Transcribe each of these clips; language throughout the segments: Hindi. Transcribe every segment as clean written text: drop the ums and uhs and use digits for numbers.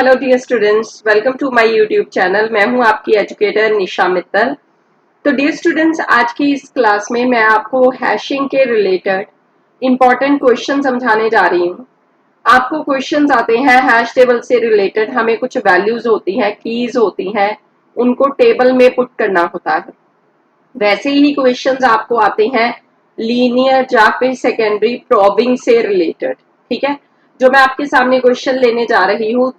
Hello dear students, welcome to my YouTube channel. मैं हूं आपकी एजुकेटर निशा मित्तल। तो डियर स्टूडेंट्स, आज की इस क्लास में मैं आपको हैशिंग के रिलेटेड इंपॉर्टेंट क्वेश्चन समझाने जा रही हूं। आपको क्वेश्चंस आते हैं हैश टेबल से रिलेटेड, हमें कुछ वैल्यूज होती हैं, कीज होती हैं, उनको टेबल में पुट करना होता है। वैसे ही क्वेश्चंस आपको आते हैं लीनियर या फिर सेकेंडरी प्रोबिंग से रिलेटेड। ठीक है, जो मैं आपके सामने क्वेश्चन लेने जा रही हूँ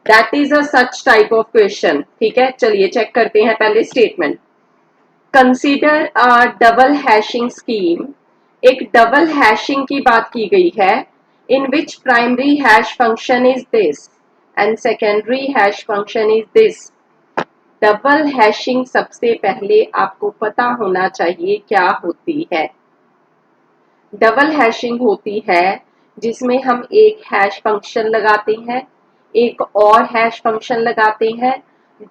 that is a such type of question. ठीक है, चलिए चेक करते हैं पहले statement. Consider a double hashing scheme. एक डबल हैशिंग की बात की गई है in which primary hash function is this and secondary hash function is this. Double hashing सबसे पहले आपको पता होना चाहिए क्या होती है। डबल हैशिंग होती है जिसमें हम एक हैश फंक्शन लगाते हैं, एक और हैश फंक्शन लगाते हैं,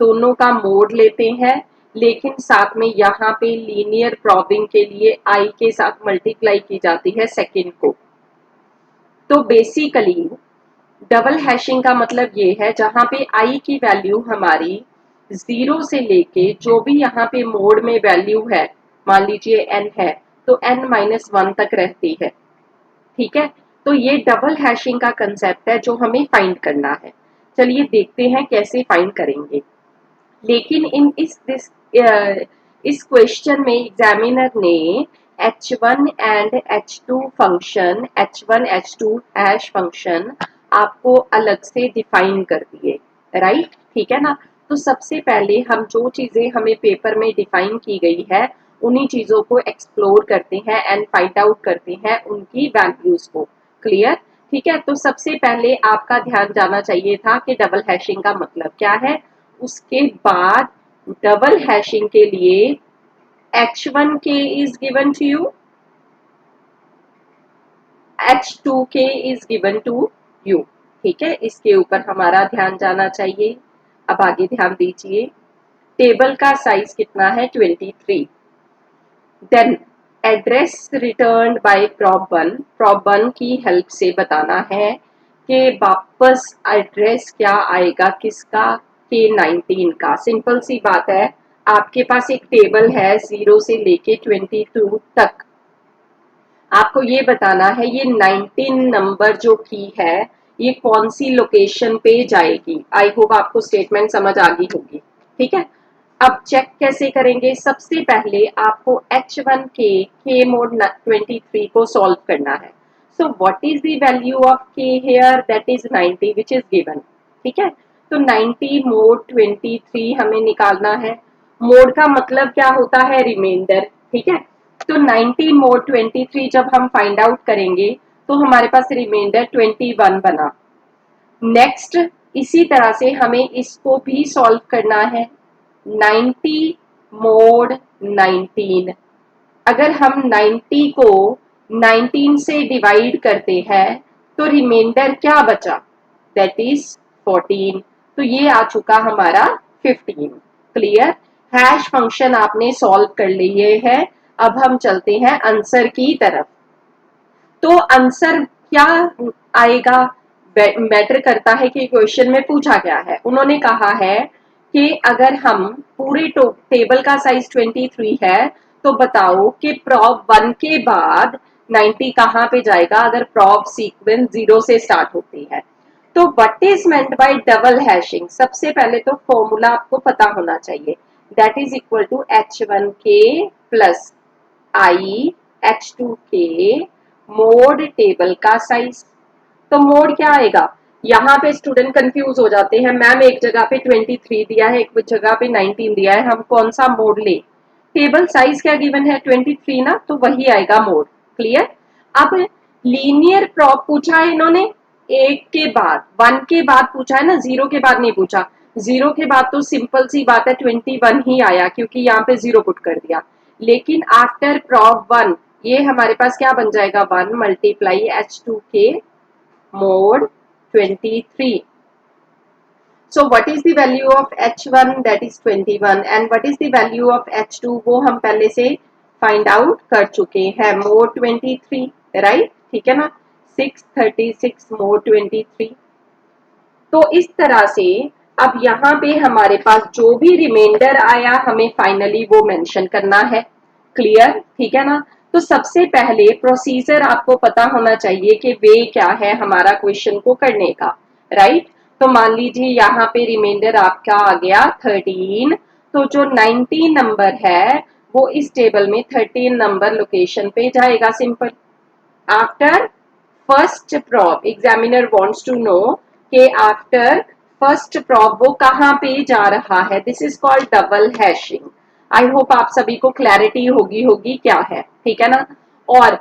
दोनों का मोड लेते हैं, लेकिन साथ में यहाँ पे लीनियर प्रोबिंग के लिए आई के साथ मल्टीप्लाई की जाती है सेकेंड को। तो बेसिकली डबल हैशिंग का मतलब ये है जहां पे आई की वैल्यू हमारी 0 से लेके जो भी यहाँ पे मोड में वैल्यू है, मान लीजिए n है, तो n-1 तक रहती है। ठीक है, तो ये डबल हैशिंग का कंसेप्ट है जो हमें फाइंड करना है। चलिए देखते हैं कैसे फाइंड करेंगे। लेकिन इस क्वेश्चन में एग्जामिनर ने h1 and h2 function, h1 h2 hash function आपको अलग से डिफाइन कर दिए। राइट, ठीक है ना। तो सबसे पहले हम जो चीजें हमें पेपर में डिफाइन की गई है उन्हीं चीजों को एक्सप्लोर करते हैं एंड फाइंड आउट करते हैं उनकी वैल्यूज को। क्लियर, ठीक है। तो सबसे पहले आपका ध्यान जाना चाहिए था कि डबल हैशिंग का मतलब क्या है। उसके बाद डबल हैशिंग के लिए h1k is given to you, h2k is given to you। ठीक है, इसके ऊपर हमारा ध्यान जाना चाहिए। अब आगे ध्यान दीजिए, टेबल का साइज कितना है 23। Then address returned by probe 1 की हेल्प से बताना है कि वापस एड्रेस क्या आएगा किसका, के 19 का। सिंपल सी बात है, आपके पास एक टेबल है 0 से लेके 22 तक, आपको ये बताना है ये 19 नंबर जो की है ये कौन सी लोकेशन पे जाएगी। आई होप आपको स्टेटमेंट समझ आ गई होगी। ठीक है, अब चेक कैसे करेंगे। सबसे पहले आपको h1 के मोड 23 को सॉल्व करना है। So what is the value of k here, that is 90 which is given. ठीक है, तो 90 मोड 23 हमें निकालना है। मोड का मतलब क्या होता है, रिमाइंडर। ठीक है, तो 90 मोड 23 जब हम फाइंड आउट करेंगे तो हमारे पास रिमाइंडर 21 बना। नेक्स्ट इसी तरह से हमें इसको भी सॉल्व करना है। 90 मोड 19, अगर हम 90 को 19 से डिवाइड करते हैं तो रिमाइंडर क्या बचा, दैट इज 14। तो ये आ चुका हमारा 15। क्लियर, हैश फंक्शन आपने सॉल्व कर लिए है। अब हम चलते हैं आंसर की तरफ। तो आंसर क्या आएगा मैटर करता है कि क्वेश्चन में पूछा क्या है। उन्होंने कहा है कि अगर हम पूरे टेबल का साइज 23 है तो बताओ कि प्रॉब 1 के बाद 90 कहाँ पे जाएगा अगर प्रॉब सीक्वेंस 0 से स्टार्ट होती है। तो what is meant by double hashing, सबसे पहले तो फॉर्मूला आपको पता होना चाहिए, that is equal to h1k plus i h2k mod table का साइज। तो मोड क्या आएगा, यहाँ पे स्टूडेंट कंफ्यूज हो जाते हैं, मैम एक जगह पे 23 दिया है एक जगह पे 19 दिया है, हम कौन सा मोड ले। टेबल साइज क्या गिवन है 23 ना, तो वही आएगा मोड। क्लियर, अब लीनियर प्रॉप पूछा है इन्होंने, एक के बाद 1 के बाद पूछा है ना, 0 के बाद नहीं पूछा। 0 के बाद तो सिंपल सी बात है 21 ही आया क्योंकि यहाँ पे 0 पुट कर दिया। लेकिन आफ्टर प्रॉप 1 ये हमारे पास क्या बन जाएगा, 1 multiply h2k mod 23। So what is the value of h1, that is 21, and what is the value of h2 वो हम पहले से फाइंड आउट कर चुके हैं, mod 23। राइट, ठीक है ना, 636 mod 23। तो इस तरह से अब यहाँ पे हमारे पास जो भी रिमाइंडर आया हमें फाइनली वो मेंशन करना है। क्लियर, ठीक है ना। तो सबसे पहले प्रोसीजर आपको पता होना चाहिए कि वे क्या है हमारा क्वेश्चन को करने का, राइट। तो मान लीजिए यहाँ पे रिमाइंडर आपका आ गया 13, तो जो 19 नंबर है वो इस टेबल में 13 नंबर लोकेशन पे जाएगा। Simple. After first probe examiner wants to know कि आफ्टर फर्स्ट प्रॉब वो कहाँ पे जा रहा है। This is called double hashing. I hope आप सभी को क्लैरिटी होगी क्या है, ठीक है ना। और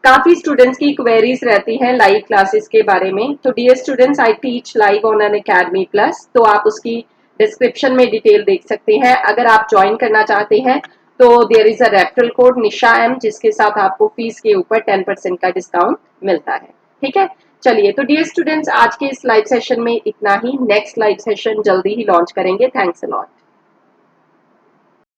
काफी स्टूडेंट्स की क्वेरीज रहती हैं लाइव क्लासेस के बारे में। तो dear students, I teach live on Unacademy plus, तो आप उसकी डिस्क्रिप्शन में डिटेल देख सकते हैं। अगर आप ज्वाइन करना चाहते हैं तो there is a referral code Nisha M, जिसके साथ आपको फीस के ऊपर 10% का डिस्काउंट मिलता है, ठीक है। चलिए, तो डियर स्टूडेंट्स, आज के इस लाइव सेशन में इतना ही। नेक्स्ट लाइव सेशन जल्दी ही लॉन्च करेंगे। Thanks a lot.